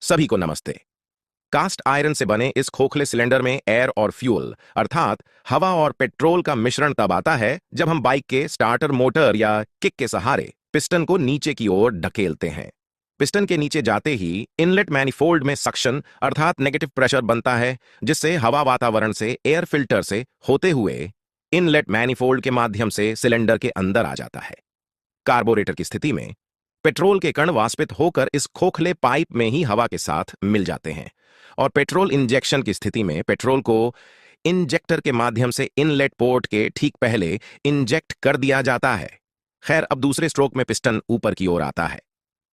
सभी को नमस्ते। कास्ट आयरन से बने इस खोखले सिलेंडर में एयर और फ्यूल अर्थात हवा और पेट्रोल का मिश्रण तब आता है जब हम बाइक के स्टार्टर मोटर या किक के सहारे पिस्टन को नीचे की ओर ढकेलते हैं। पिस्टन के नीचे जाते ही इनलेट मैनिफोल्ड में सक्शन अर्थात नेगेटिव प्रेशर बनता है, जिससे हवा वातावरण से एयर फिल्टर से होते हुए इनलेट मैनिफोल्ड के माध्यम से सिलेंडर के अंदर आ जाता है। कार्बोरेटर की स्थिति में पेट्रोल के कण वाष्पित होकर इस खोखले पाइप में ही हवा के साथ मिल जाते हैं और पेट्रोल इंजेक्शन की स्थिति में पेट्रोल को इंजेक्टर के माध्यम से इनलेट पोर्ट के ठीक पहले इंजेक्ट कर दिया जाता है। खैर, अब दूसरे स्ट्रोक में पिस्टन ऊपर की ओर आता है।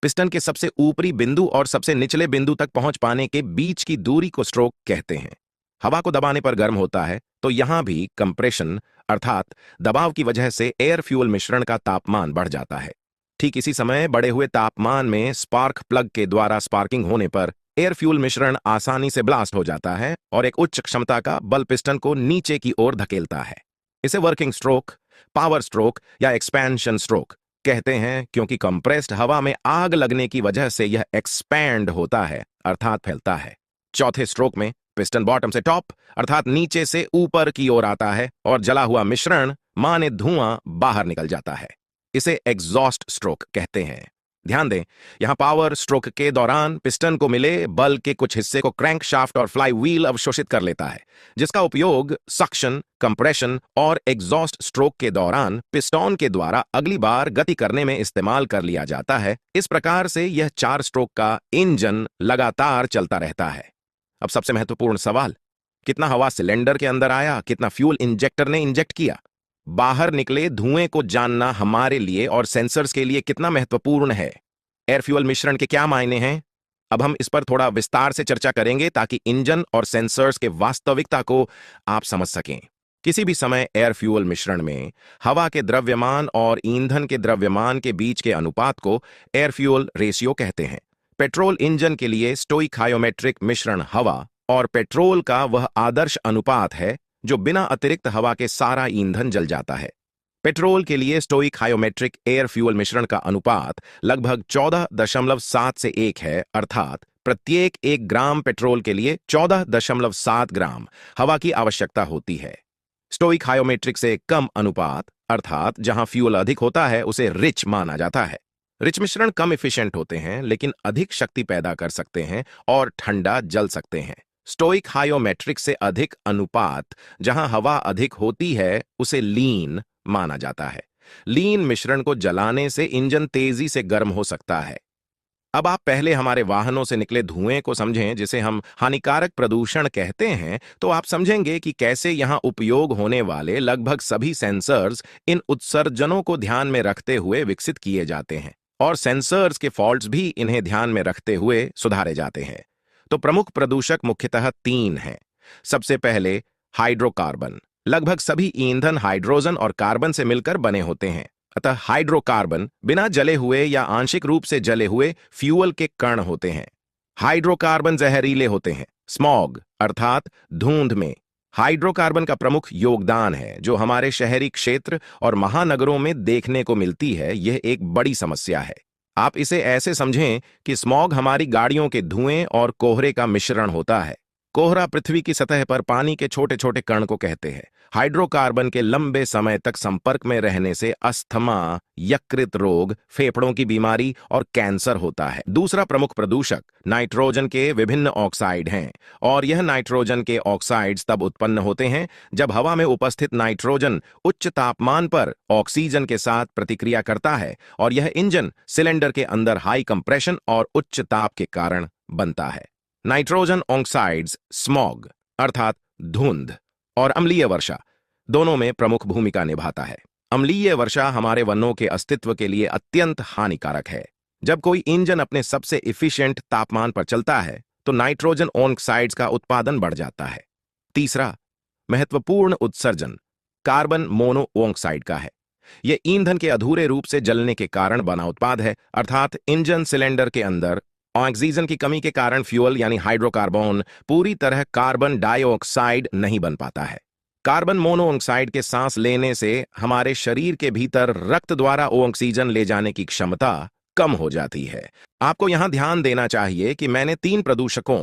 पिस्टन के सबसे ऊपरी बिंदु और सबसे निचले बिंदु तक पहुंच पाने के बीच की दूरी को स्ट्रोक कहते हैं। हवा को दबाने पर गर्म होता है, तो यहां भी कंप्रेशन अर्थात दबाव की वजह से एयर फ्यूल मिश्रण का तापमान बढ़ जाता है। ठीक इसी समय बढ़े हुए तापमान में स्पार्क प्लग के द्वारा स्पार्किंग होने पर एयर फ्यूल मिश्रण आसानी से ब्लास्ट हो जाता है और एक उच्च क्षमता का बल पिस्टन को नीचे की ओर धकेलता है। इसे वर्किंग स्ट्रोक, पावर स्ट्रोक या एक्सपेंशन स्ट्रोक कहते हैं, क्योंकि कंप्रेस्ड हवा में आग लगने की वजह से यह एक्सपैंड होता है अर्थात फैलता है। चौथे स्ट्रोक में पिस्टन बॉटम से टॉप अर्थात नीचे से ऊपर की ओर आता है और जला हुआ मिश्रण माने धुआं बाहर निकल जाता है। इसे एग्जॉस्ट स्ट्रोक कहते हैं। ध्यान दें, यहां पावर स्ट्रोक के दौरान पिस्टन को मिले बल के कुछ हिस्से को क्रैंक शाफ्ट और फ्लाई व्हील अवशोषित कर लेता है, जिसका उपयोग सक्शन, कंप्रेशन और एग्जॉस्ट स्ट्रोक के दौरान पिस्टन के द्वारा अगली बार गति करने में इस्तेमाल कर लिया जाता है। इस प्रकार से यह 4 स्ट्रोक का इंजन लगातार चलता रहता है। अब सबसे महत्वपूर्ण सवाल, कितना हवा सिलेंडर के अंदर आया, कितना फ्यूल इंजेक्टर ने इंजेक्ट किया? बाहर निकले धुएं को जानना हमारे लिए और सेंसर्स के लिए कितना महत्वपूर्ण है। एयर फ्यूल मिश्रण के क्या मायने हैं? अब हम इस पर थोड़ा विस्तार से चर्चा करेंगे ताकि इंजन और सेंसर्स के वास्तविकता को आप समझ सकें। किसी भी समय एयर फ्यूल मिश्रण में हवा के द्रव्यमान और ईंधन के द्रव्यमान के बीच के अनुपात को एयर फ्यूल रेशियो कहते हैं। पेट्रोल इंजन के लिए स्टोइकियोमेट्रिक मिश्रण हवा और पेट्रोल का वह आदर्श अनुपात है जो बिना अतिरिक्त हवा के सारा ईंधन जल जाता है। पेट्रोल के लिए स्टोइकियोमेट्रिक एयर फ्यूल मिश्रण का अनुपात लगभग 14.7 से 1 है, अर्थात प्रत्येक 1 ग्राम पेट्रोल के लिए 14.7 ग्राम हवा की आवश्यकता होती है। स्टोइकियोमेट्रिक से कम अनुपात अर्थात जहां फ्यूल अधिक होता है उसे रिच माना जाता है। रिच मिश्रण कम एफिशिएंट होते हैं लेकिन अधिक शक्ति पैदा कर सकते हैं और ठंडा जल सकते हैं। स्टोइकियोमेट्रिक से अधिक अनुपात जहां हवा अधिक होती है उसे लीन माना जाता है। लीन मिश्रण को जलाने से इंजन तेजी से गर्म हो सकता है। अब आप पहले हमारे वाहनों से निकले धुएं को समझें, जिसे हम हानिकारक प्रदूषण कहते हैं, तो आप समझेंगे कि कैसे यहां उपयोग होने वाले लगभग सभी सेंसर्स इन उत्सर्जनों को ध्यान में रखते हुए विकसित किए जाते हैं और सेंसर्स के फॉल्ट्स भी इन्हें ध्यान में रखते हुए सुधारे जाते हैं। तो प्रमुख प्रदूषक मुख्यतः 3 हैं। सबसे पहले हाइड्रोकार्बन। लगभग सभी ईंधन हाइड्रोजन और कार्बन से मिलकर बने होते हैं, अतः हाइड्रोकार्बन बिना जले हुए या आंशिक रूप से जले हुए फ्यूल के कण होते हैं। हाइड्रोकार्बन जहरीले होते हैं। स्मॉग अर्थात धुंध में हाइड्रोकार्बन का प्रमुख योगदान है, जो हमारे शहरी क्षेत्र और महानगरों में देखने को मिलती है। यह एक बड़ी समस्या है। आप इसे ऐसे समझें कि स्मॉग हमारी गाड़ियों के धुएं और कोहरे का मिश्रण होता है। कोहरा पृथ्वी की सतह पर पानी के छोटे छोटे कण को कहते हैं। हाइड्रोकार्बन के लंबे समय तक संपर्क में रहने से अस्थमा, यकृत रोग, फेफड़ों की बीमारी और कैंसर होता है। दूसरा प्रमुख प्रदूषक नाइट्रोजन के विभिन्न ऑक्साइड हैं और यह नाइट्रोजन के ऑक्साइड्स तब उत्पन्न होते हैं जब हवा में उपस्थित नाइट्रोजन उच्च तापमान पर ऑक्सीजन के साथ प्रतिक्रिया करता है और यह इंजन सिलेंडर के अंदर हाई कंप्रेशन और उच्च ताप के कारण बनता है। नाइट्रोजन ऑक्साइड्स स्मॉग अर्थात धुंध और अम्लीय वर्षा दोनों में प्रमुख भूमिका निभाता है। अम्लीय वर्षा हमारे वनों के अस्तित्व के लिए अत्यंत हानिकारक है। जब कोई इंजन अपने सबसे इफिशिएंट तापमान पर चलता है तो नाइट्रोजन ऑक्साइड्स का उत्पादन बढ़ जाता है। तीसरा महत्वपूर्ण उत्सर्जन कार्बन मोनोऑक्साइड का है। यह ईंधन के अधूरे रूप से जलने के कारण बना उत्पाद है, अर्थात इंजन सिलेंडर के अंदर ऑक्सीजन की कमी के कारण फ्यूल यानी हाइड्रोकार्बन पूरी तरह कार्बन डाइऑक्साइड नहीं बन पाता है। कार्बन मोनोऑक्साइड के सांस लेने से हमारे शरीर के भीतर रक्त द्वारा ऑक्सीजन ले जाने की क्षमता कम हो जाती है। आपको यहां ध्यान देना चाहिए कि मैंने 3 प्रदूषकों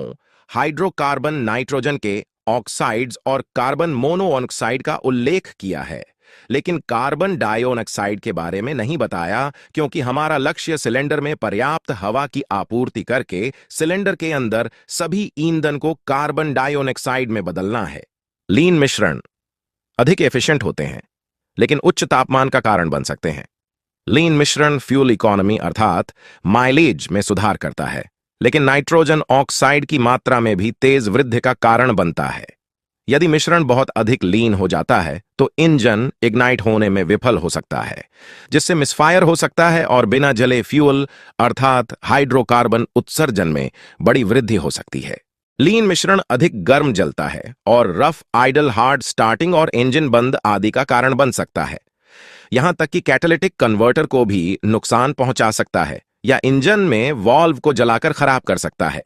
हाइड्रोकार्बन नाइट्रोजन के ऑक्साइड्स और कार्बन मोनोऑक्साइड का उल्लेख किया है, लेकिन कार्बन डाइऑक्साइड के बारे में नहीं बताया, क्योंकि हमारा लक्ष्य सिलेंडर में पर्याप्त हवा की आपूर्ति करके सिलेंडर के अंदर सभी ईंधन को कार्बन डाइऑक्साइड में बदलना है। लीन मिश्रण अधिक एफिशिएंट होते हैं, लेकिन उच्च तापमान का कारण बन सकते हैं। लीन मिश्रण फ्यूल इकोनॉमी अर्थात माइलेज में सुधार करता है, लेकिन नाइट्रोजन ऑक्साइड की मात्रा में भी तेज वृद्धि का कारण बनता है। यदि मिश्रण बहुत अधिक लीन हो जाता है तो इंजन इग्नाइट होने में विफल हो सकता है, जिससे मिसफायर हो सकता है और बिना जले फ्यूल अर्थात हाइड्रोकार्बन उत्सर्जन में बड़ी वृद्धि हो सकती है। लीन मिश्रण अधिक गर्म जलता है और रफ आइडल हार्ड स्टार्टिंग और इंजन बंद आदि का कारण बन सकता है। यहां तक कि कैटालिटिक कन्वर्टर को भी नुकसान पहुंचा सकता है या इंजन में वाल्व को जलाकर खराब कर सकता है।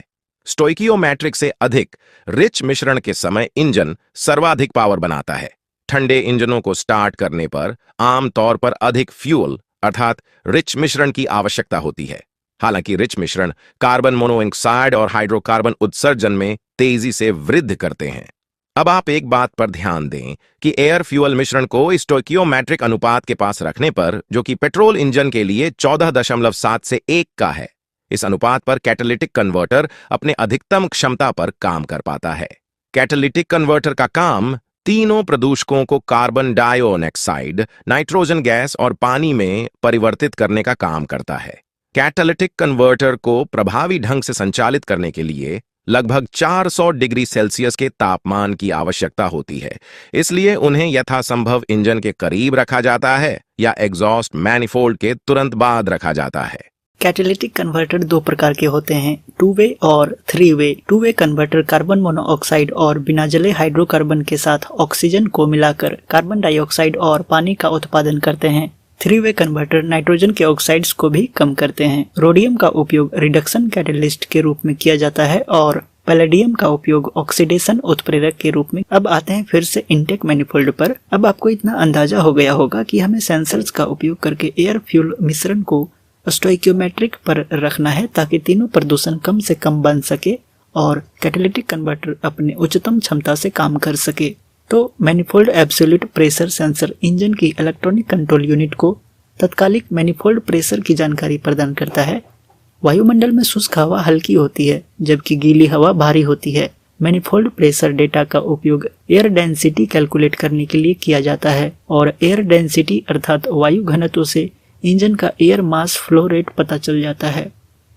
स्टोइकियोमेट्रिक से अधिक रिच मिश्रण के समय इंजन सर्वाधिक पावर बनाता है। ठंडे इंजनों को स्टार्ट करने पर आमतौर पर अधिक फ्यूल अर्थात रिच मिश्रण की आवश्यकता होती है। हालांकि रिच मिश्रण कार्बन मोनोऑक्साइड और हाइड्रोकार्बन उत्सर्जन में तेजी से वृद्धि करते हैं। अब आप एक बात पर ध्यान दें कि एयर फ्यूल मिश्रण को स्टोइकियोमेट्रिक अनुपात के पास रखने पर, जो कि पेट्रोल इंजन के लिए 14.7 से 1 का है, इस अनुपात पर कैटालिटिक कन्वर्टर अपने अधिकतम क्षमता पर काम कर पाता है। कैटालिटिक कन्वर्टर का काम तीनों प्रदूषकों को कार्बन डाइऑक्साइड, नाइट्रोजन गैस और पानी में परिवर्तित करने का काम करता है। कैटालिटिक कन्वर्टर को प्रभावी ढंग से संचालित करने के लिए लगभग 400 डिग्री सेल्सियस के तापमान की आवश्यकता होती है, इसलिए उन्हें यथासंभव इंजन के करीब रखा जाता है या एग्जॉस्ट मैनिफोल्ड के तुरंत बाद रखा जाता है। कैटालिटिक कन्वर्टर 2 प्रकार के होते हैं, 2 वे और 3 वे। 2 वे कन्वर्टर कार्बन मोनोऑक्साइड और बिना जले हाइड्रोकार्बन के साथ ऑक्सीजन को मिलाकर कार्बन डाइऑक्साइड और पानी का उत्पादन करते हैं। 3 वे कन्वर्टर नाइट्रोजन के ऑक्साइड्स को भी कम करते हैं। रोडियम का उपयोग रिडक्शन कैटलिस्ट के रूप में किया जाता है और पैलेडियम का उपयोग ऑक्सीडेशन उत्प्रेरक के रूप में। अब आते हैं फिर से इनटेक मैनिफोल्ड पर। अब आपको इतना अंदाजा हो गया होगा कि हमें सेंसर्स का उपयोग करके एयर फ्यूल मिश्रण को स्टोइकियोमेट्रिक पर रखना है ताकि तीनों प्रदूषण कम से कम बन सके और कैटालिटिक कन्वर्टर अपने उच्चतम क्षमता से काम कर सके। तो manifold absolute pressure sensor engine की इलेक्ट्रॉनिक कंट्रोल यूनिट को तत्कालिक मैनिफोल्ड प्रेशर की जानकारी प्रदान करता है। वायुमंडल में शुष्क हवा हल्की होती है जबकि गीली हवा भारी होती है। मैनिफोल्ड प्रेशर डेटा का उपयोग एयर डेंसिटी कैलकुलेट करने के लिए किया जाता है और एयर डेंसिटी अर्थात वायु घनत्व से इंजन का एयर मास फ्लो रेट पता चल जाता है।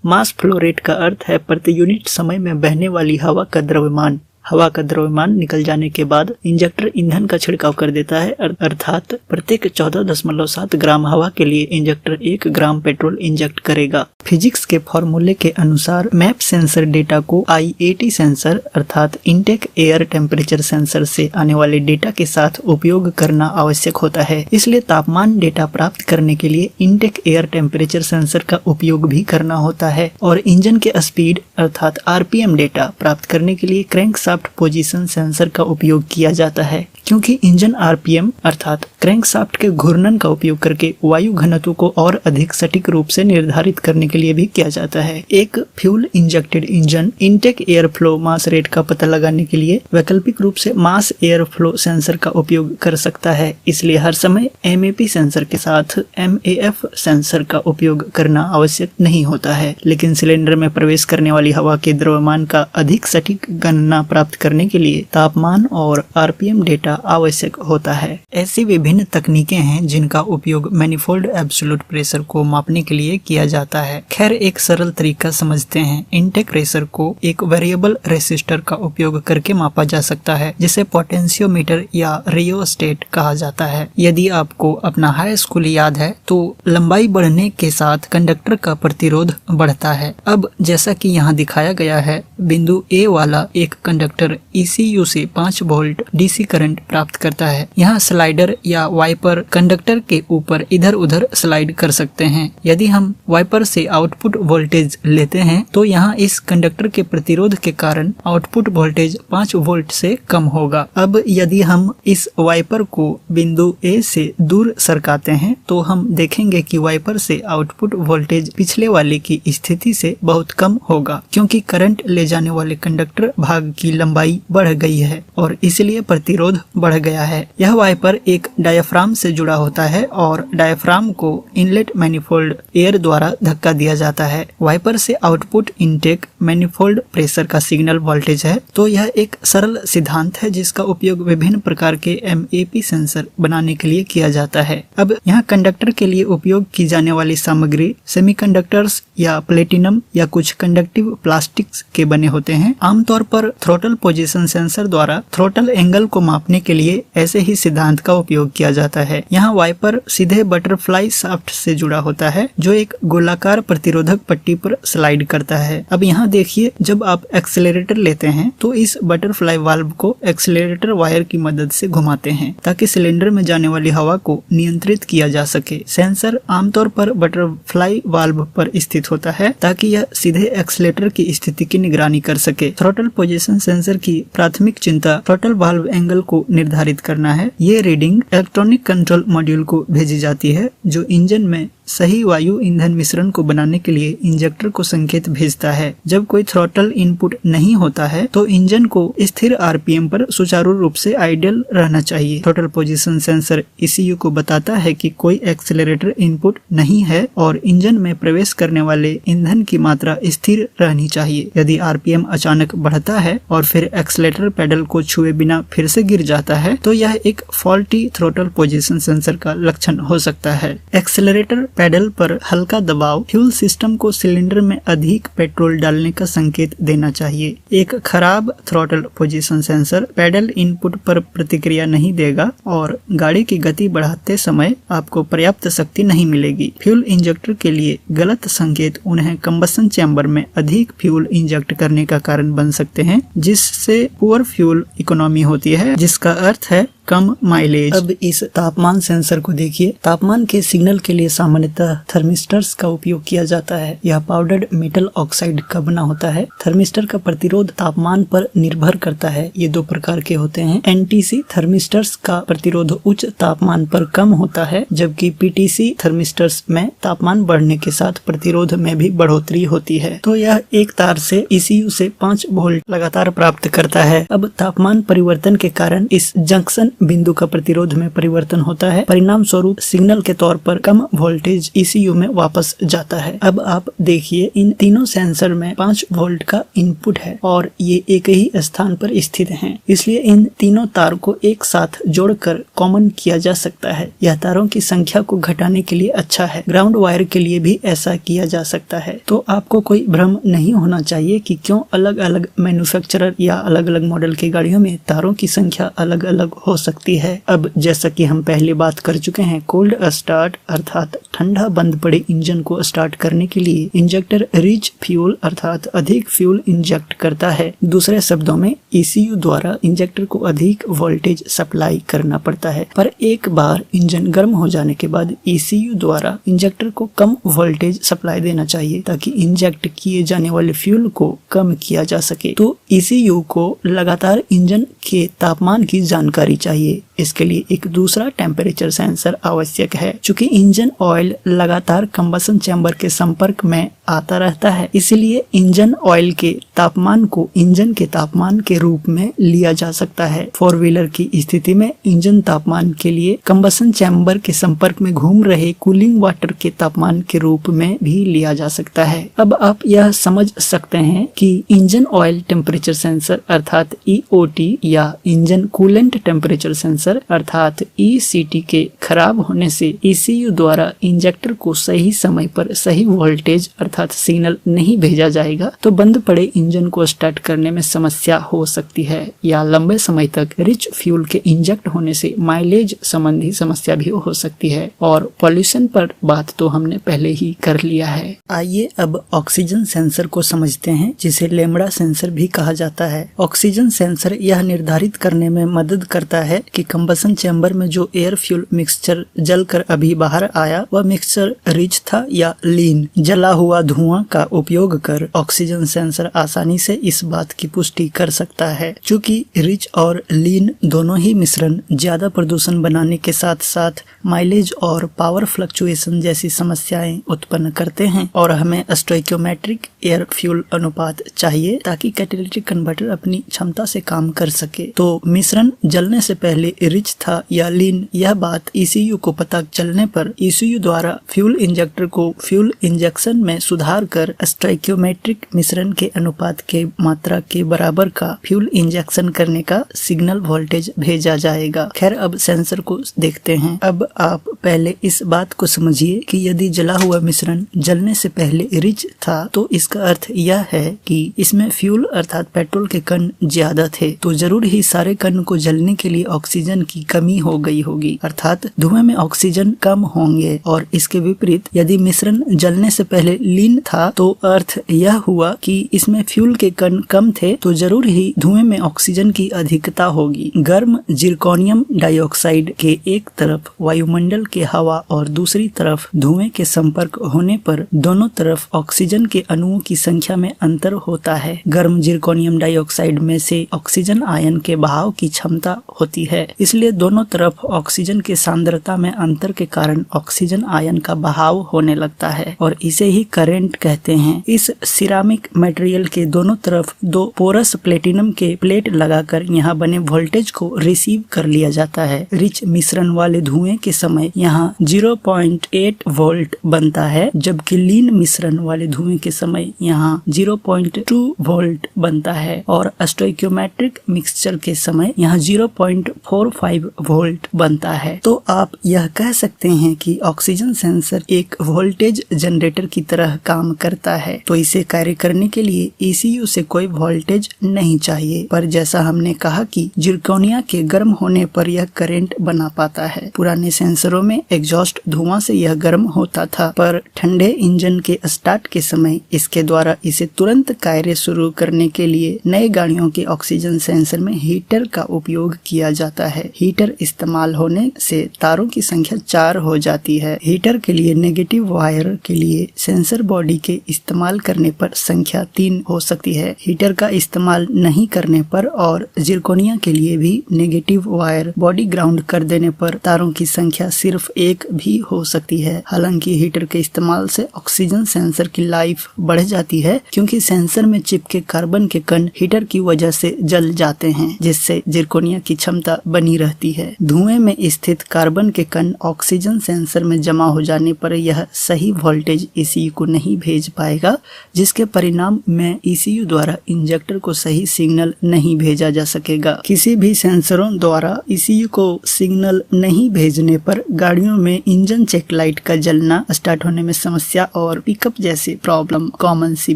मास फ्लो रेट का अर्थ है प्रति यूनिट समय में बहने वाली हवा का द्रव्यमान। हवा का द्रव्यमान निकल जाने के बाद इंजेक्टर ईंधन का छिड़काव कर देता है, अर्थात प्रत्येक 14.7 ग्राम हवा के लिए इंजेक्टर 1 ग्राम पेट्रोल इंजेक्ट करेगा। फिजिक्स के फॉर्मूले के अनुसार मैप सेंसर डेटा को IAT सेंसर अर्थात इनटेक एयर टेम्परेचर सेंसर से आने वाले डेटा के साथ उपयोग करना आवश्यक होता है। इसलिए तापमान डेटा प्राप्त करने के लिए इनटेक एयर टेम्परेचर सेंसर का उपयोग भी करना होता है और इंजन के स्पीड अर्थात RPM डेटा प्राप्त करने के लिए क्रैंकशाफ्ट पोजीशन सेंसर का उपयोग किया जाता है। क्योंकि इंजन RPM अर्थात क्रैंकशाफ्ट के घूर्णन का उपयोग करके वायु घनत्व को और अधिक सटीक रूप से निर्धारित करने के लिए भी किया जाता है। एक fuel injected engine intake air flow mass rate का पता लगाने के लिए वैकल्पिक रूप से मास एयर फ्लो सेंसर का उपयोग कर सकता है। इसलिए हर समय MAP सेंसर के साथ MAF सेंसर का उपयोग करना आवश्यक नहीं होता है, लेकिन सिलेंडर में प्रवेश करने वाली हवा के द्रव्यमान का अधिक सटीक गणना प्राप्त करने के लिए तापमान और RPM डेटा आवश्यक होता है। ऐसी विभिन्न तकनीकें हैं जिनका उपयोग मैनिफोल्ड एब्सोल्यूट प्रेशर को मापने के लिए किया जाता है। खैर एक सरल तरीका समझते हैं। इनटेक प्रेशर को एक वेरिएबल रेसिस्टर का उपयोग करके मापा जा सकता है जिसे पोटेंशियोमीटर या रियोस्टेट कहा जाता है। यदि आपको अपना हाई स्कूल याद है तो लंबाई बढ़ने के साथ कंडक्टर का प्रतिरोध बढ़ता है। अब जैसा कि यहाँ दिखाया गया है, बिंदु A वाला एक कंडक्टर कंडक्टर ECU से 5 वोल्ट DC करंट प्राप्त करता है। यहाँ स्लाइडर या वाइपर कंडक्टर के ऊपर इधर उधर स्लाइड कर सकते हैं। यदि हम वाइपर से आउटपुट वोल्टेज लेते हैं तो यहाँ इस कंडक्टर के प्रतिरोध के कारण आउटपुट वोल्टेज 5 वोल्ट से कम होगा। अब यदि हम इस वाइपर को बिंदु A से दूर सरकाते हैं तो हम देखेंगे कि वाइपर से आउटपुट वोल्टेज पिछले वाले की स्थिति से बहुत कम होगा, क्योंकि करंट ले जाने वाले कंडक्टर भाग की लंबाई बढ़ गई है और इसलिए प्रतिरोध बढ़ गया है। यह वाइपर एक डायाफ्राम से जुड़ा होता है और डायाफ्राम को इनलेट मैनिफोल्ड एयर द्वारा धक्का दिया जाता है। वाइपर से आउटपुट इनटेक मैनिफोल्ड प्रेशर का सिग्नल वोल्टेज है। तो यह एक सरल सिद्धांत है जिसका उपयोग विभिन्न प्रकार के MAP सेंसर बनाने के लिए किया जाता है। अब यहाँ कंडक्टर के लिए उपयोग की जाने वाली सामग्री सेमीकंडक्टर्स या प्लेटिनम या कुछ कंडक्टिव प्लास्टिक्स के बने होते हैं। आमतौर पर थ्रोटल पोजीशन सेंसर द्वारा थ्रोटल एंगल को मापने के लिए ऐसे ही सिद्धांत का उपयोग किया जाता है। यहाँ वाइपर सीधे बटरफ्लाई शाफ्ट से जुड़ा होता है जो एक गोलाकार प्रतिरोधक पट्टी पर स्लाइड करता है। अब यहाँ देखिए, जब आप एक्सेलरेटर लेते हैं तो इस बटरफ्लाई वाल्व को एक्सेलरेटर वायर की मदद से घुमाते हैं ताकि सिलेंडर में जाने वाली हवा को नियंत्रित किया जा सके। सेंसर आमतौर पर बटरफ्लाई वाल्व पर स्थित होता है ताकि यह सीधे एक्सेलेरेटर की स्थिति की निगरानी कर सके। थ्रोटल पोजीशन सेंसर की प्राथमिक चिंता थ्रोटल वाल्व एंगल को निर्धारित करना है। ये रीडिंग इलेक्ट्रॉनिक कंट्रोल मॉड्यूल को भेजी जाती है जो इंजन में सही वायु ईंधन मिश्रण को बनाने के लिए इंजेक्टर को संकेत भेजता है। जब कोई थ्रॉटल इनपुट नहीं होता है तो इंजन को स्थिर RPM पर सुचारू रूप से आइडियल रहना चाहिए। थ्रॉटल पोजीशन सेंसर ECU को बताता है कि कोई एक्सेलरेटर इनपुट नहीं है और इंजन में प्रवेश करने वाले ईंधन की मात्रा स्थिर रहनी चाहिए। यदि RPM अचानक बढ़ता है और फिर एक्सेलरेटर पेडल को छुए बिना फिर से गिर जाता है तो यह एक फॉल्टी थ्रॉटल पोजीशन सेंसर का लक्षण हो सकता है। एक्सेलरेटर पेडल पर हल्का दबाव फ्यूल सिस्टम को सिलेंडर में अधिक पेट्रोल डालने का संकेत देना चाहिए। एक खराब throttle position sensor pedal input पर प्रतिक्रिया नहीं देगा और गाड़ी की गति बढ़ाते समय आपको पर्याप्त शक्ति नहीं मिलेगी। फ्यूल इंजेक्टर के लिए गलत संकेत उन्हें कंबसन चैम्बर में अधिक फ्यूल इंजेक्ट करने का कारण बन सकते हैं, जिससे पुअर फ्यूल इकोनॉमी होती है, जिसका अर्थ है कम माइलेज। अब इस तापमान सेंसर को देखिए। तापमान के सिग्नल के लिए सामान्यतः थर्मिस्टर्स का उपयोग किया जाता है। यह पाउडर्ड मेटल ऑक्साइड का बना होता है। थर्मिस्टर का प्रतिरोध तापमान पर निर्भर करता है। ये 2 प्रकार के होते हैं। NTC थर्मिस्टर्स का प्रतिरोध उच्च तापमान पर कम होता है, जबकि PTC थर्मिस्टर्स में तापमान बढ़ने के साथ प्रतिरोध में भी बढ़ोतरी होती है। तो यह एक तार से ECU से 5 वोल्ट लगातार प्राप्त करता है। अब तापमान परिवर्तन के कारण इस जंक्शन बिंदु का प्रतिरोध में परिवर्तन होता है। परिणाम स्वरूप सिग्नल के तौर पर कम वोल्टेज ECU में वापस जाता है। अब आप देखिए, इन तीनों सेंसर में 5 वोल्ट का इनपुट है और ये एक ही स्थान पर स्थित हैं। इसलिए इन तीनों तार को एक साथ जोड़कर कॉमन किया जा सकता है। यह तारों की संख्या को घटाने के लिए अच्छा है। ग्राउंड वायर के लिए भी ऐसा किया जा सकता है। तो आपको कोई भ्रम नहीं होना चाहिए कि क्यों अलग अलग मैन्युफैक्चरर या अलग अलग मॉडल की गाड़ियों में तारों की संख्या अलग अलग हो सकती है। अब जैसा कि हम पहले बात कर चुके हैं, कोल्ड स्टार्ट अर्थात ठंडा बंद पड़े इंजन को स्टार्ट करने के लिए इंजेक्टर रिच फ्यूल अर्थात अधिक फ्यूल इंजेक्ट करता है। दूसरे शब्दों में ECU द्वारा इंजेक्टर को अधिक वोल्टेज सप्लाई करना पड़ता है, पर एक बार इंजन गर्म हो जाने के बाद ECU द्वारा इंजेक्टर को कम वोल्टेज सप्लाई देना चाहिए ताकि इंजेक्ट किए जाने वाले फ्यूल को कम किया जा सके। तो ECU को लगातार इंजन के तापमान की जानकारी चाहिए। इसके लिए एक दूसरा टेम्परेचर सेंसर आवश्यक है। चूंकि इंजन ऑयल लगातार कंबसन चैम्बर के संपर्क में आता रहता है, इसलिए इंजन ऑयल के तापमान को इंजन के तापमान के रूप में लिया जा सकता है। 4 व्हीलर की स्थिति में इंजन तापमान के लिए कंबसन चैम्बर के संपर्क में घूम रहे कूलिंग वाटर के तापमान के रूप में भी लिया जा सकता है। अब आप यह समझ सकते हैं कि इंजन ऑयल टेम्परेचर सेंसर अर्थात EOT या इंजन कूलेंट टेम्परेचर सेंसर अर्थात ECT के खराब होने से ECU द्वारा इंजेक्टर को सही समय पर सही वोल्टेज अर्थात सिग्नल नहीं भेजा जाएगा तो बंद पड़े इंजन को स्टार्ट करने में समस्या हो सकती है या लंबे समय तक रिच फ्यूल के इंजेक्ट होने से माइलेज संबंधी समस्या भी हो सकती है। और पॉल्यूशन पर बात तो हमने पहले ही कर लिया है। आइए अब ऑक्सीजन सेंसर को समझते हैं, जिसे लैम्बडा सेंसर भी कहा जाता है। ऑक्सीजन सेंसर यह निर्धारित करने में मदद करता है कि कंबसन चैम्बर में जो एयर फ्यूल मिक्सचर जलकर अभी बाहर आया वह मिक्सचर रिच था या लीन। जला हुआ धुआं का उपयोग कर ऑक्सीजन सेंसर आसानी से इस बात की पुष्टि कर सकता है। चूँकि रिच और लीन दोनों ही मिश्रण ज्यादा प्रदूषण बनाने के साथ साथ माइलेज और पावर फ्लक्चुएशन जैसी समस्याएं उत्पन्न करते हैं और हमें स्टोइकियोमेट्रिक एयर फ्यूल अनुपात चाहिए ताकि कैटालिटिक कन्वर्टर अपनी क्षमता से काम कर सके। तो मिश्रण जलने से पहले रिच था या लीन, यह बात ECU को पता चलने पर ECU द्वारा फ्यूल इंजेक्टर को फ्यूल इंजेक्शन में सुधार कर स्टोइकियोमेट्रिक मिश्रण के अनुपात के मात्रा के बराबर का फ्यूल इंजेक्शन करने का सिग्नल वोल्टेज भेजा जाएगा। खैर अब सेंसर को देखते हैं। अब आप पहले इस बात को समझिए कि यदि जला हुआ मिश्रण जलने से पहले रिच था तो इसका अर्थ यह है कि इसमें फ्यूल अर्थात पेट्रोल के कण ज्यादा थे, तो जरूर ही सारे कण को जलने के लिए ऑक्सीजन की कमी हो गई होगी, अर्थात धुएं में ऑक्सीजन कम होंगे। और इसके विपरीत यदि मिश्रण जलने से पहले लीन था तो अर्थ यह हुआ कि इसमें फ्यूल के कण कम थे, तो जरूर ही धुएं में ऑक्सीजन की अधिकता होगी। गर्म जिरकोनियम डाइऑक्साइड के एक तरफ वायुमंडल के हवा और दूसरी तरफ धुएं के संपर्क होने पर दोनों तरफ ऑक्सीजन के अणुओं की संख्या में अंतर होता है। गर्म जिरकोनियम डाइऑक्साइड में से ऑक्सीजन आयन के बहाव की क्षमता होती है, इसलिए दोनों तरफ ऑक्सीजन के सांद्रता में अंतर के कारण ऑक्सीजन आयन का बहाव होने लगता है और इसे ही करंट कहते हैं। इस सिरामिक मटेरियल के दोनों तरफ दो पोरस प्लेटिनम के प्लेट लगाकर यहाँ बने वोल्टेज को रिसीव कर लिया जाता है। रिच मिश्रण वाले धुएं के समय यहाँ 0.8 वोल्ट बनता है, जबकि लीन मिश्रण वाले धुएं के समय यहाँ 0.2 वोल्ट बनता है और स्टोइकियोमेट्रिक मिक्सचर के समय यहाँ 0.45 वोल्ट बनता है। तो आप यह कह सकते हैं कि ऑक्सीजन सेंसर एक वोल्टेज जनरेटर की तरह काम करता है। तो इसे कार्य करने के लिए ECU से कोई वोल्टेज नहीं चाहिए, पर जैसा हमने कहा कि जिरकोनिया के गर्म होने पर यह करंट बना पाता है। पुराने सेंसरों में एग्जॉस्ट धुआं से यह गर्म होता था, पर ठंडे इंजन के स्टार्ट के समय इसके द्वारा इसे तुरंत कार्य शुरू करने के लिए नए गाड़ियों के ऑक्सीजन सेंसर में हीटर का उपयोग किया जाता है। हीटर इस्तेमाल होने से तारों की संख्या 4 हो जाती है। हीटर के लिए नेगेटिव वायर के लिए सेंसर बॉडी के इस्तेमाल करने पर संख्या 3 हो सकती है। हीटर का इस्तेमाल नहीं करने पर और जिरकोनिया के लिए भी नेगेटिव वायर बॉडी ग्राउंड कर देने पर तारों की संख्या सिर्फ 1 भी हो सकती है। हालांकि हीटर के इस्तेमाल से ऑक्सीजन सेंसर की लाइफ बढ़ जाती है, क्योंकि सेंसर में चिपके कार्बन के कण हीटर की वजह से जल जाते हैं, जिससे जिरकोनिया की क्षमता बनी रहती है। धुएं में स्थित कार्बन के कण ऑक्सीजन सेंसर में जमा हो जाने पर यह सही वोल्टेज ECU को नहीं भेज पाएगा, जिसके परिणाम में ECU द्वारा इंजेक्टर को सही सिग्नल नहीं भेजा जा सकेगा। किसी भी सेंसरों द्वारा ECU को सिग्नल नहीं भेजने पर गाड़ियों में इंजन चेक लाइट का जलना, स्टार्ट होने में समस्या और पिकअप जैसी प्रॉब्लम कॉमन सी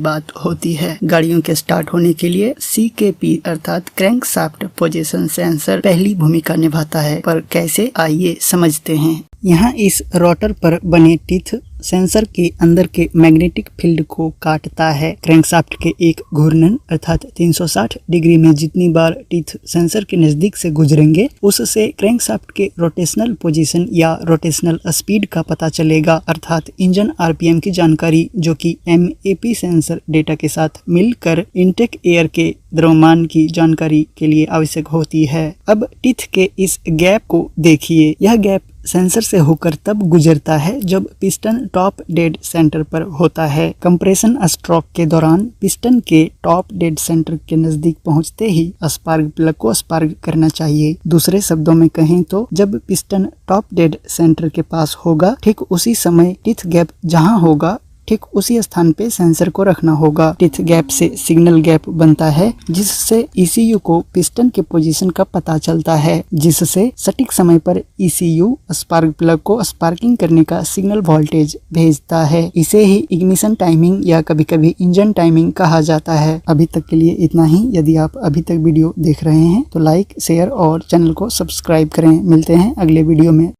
बात होती है। गाड़ियों के स्टार्ट होने के लिए CKP अर्थात क्रैंकशाफ्ट पोजीशन सेंसर पहली भूमिका निभाता है, पर कैसे आइए समझते हैं। यहाँ इस रोटर पर बने टीथ सेंसर के अंदर के मैग्नेटिक फील्ड को काटता है। क्रैंकशाफ्ट के एक घूर्णन अर्थात 360 डिग्री में जितनी बार टीथ सेंसर के नजदीक से गुजरेंगे, उससे क्रैंकशाफ्ट के रोटेशनल पोजीशन या रोटेशनल स्पीड का पता चलेगा, अर्थात इंजन RPM की जानकारी, जो कि MAP सेंसर डेटा के साथ मिलकर इनटेक एयर के द्रव्यमान की जानकारी के लिए आवश्यक होती है। अब टीथ के इस गैप को देखिए। यह गैप सेंसर से होकर तब गुजरता है जब पिस्टन टॉप डेड सेंटर पर होता है। कंप्रेशन स्ट्रोक के दौरान पिस्टन के टॉप डेड सेंटर के नजदीक पहुंचते ही स्पार्क प्लग को स्पार्क करना चाहिए। दूसरे शब्दों में कहें तो जब पिस्टन टॉप डेड सेंटर के पास होगा, ठीक उसी समय टीथ गैप जहां होगा ठीक उसी स्थान पे सेंसर को रखना होगा। टिथ गैप से सिग्नल गैप बनता है, जिससे ECU को पिस्टन के पोजीशन का पता चलता है, जिससे सटीक समय पर ECU स्पार्क प्लग को स्पार्किंग करने का सिग्नल वोल्टेज भेजता है। इसे ही इग्निशन टाइमिंग या कभी कभी इंजन टाइमिंग कहा जाता है। अभी तक के लिए इतना ही। यदि आप अभी तक वीडियो देख रहे हैं तो लाइक, शेयर और चैनल को सब्सक्राइब करें। मिलते हैं अगले वीडियो में।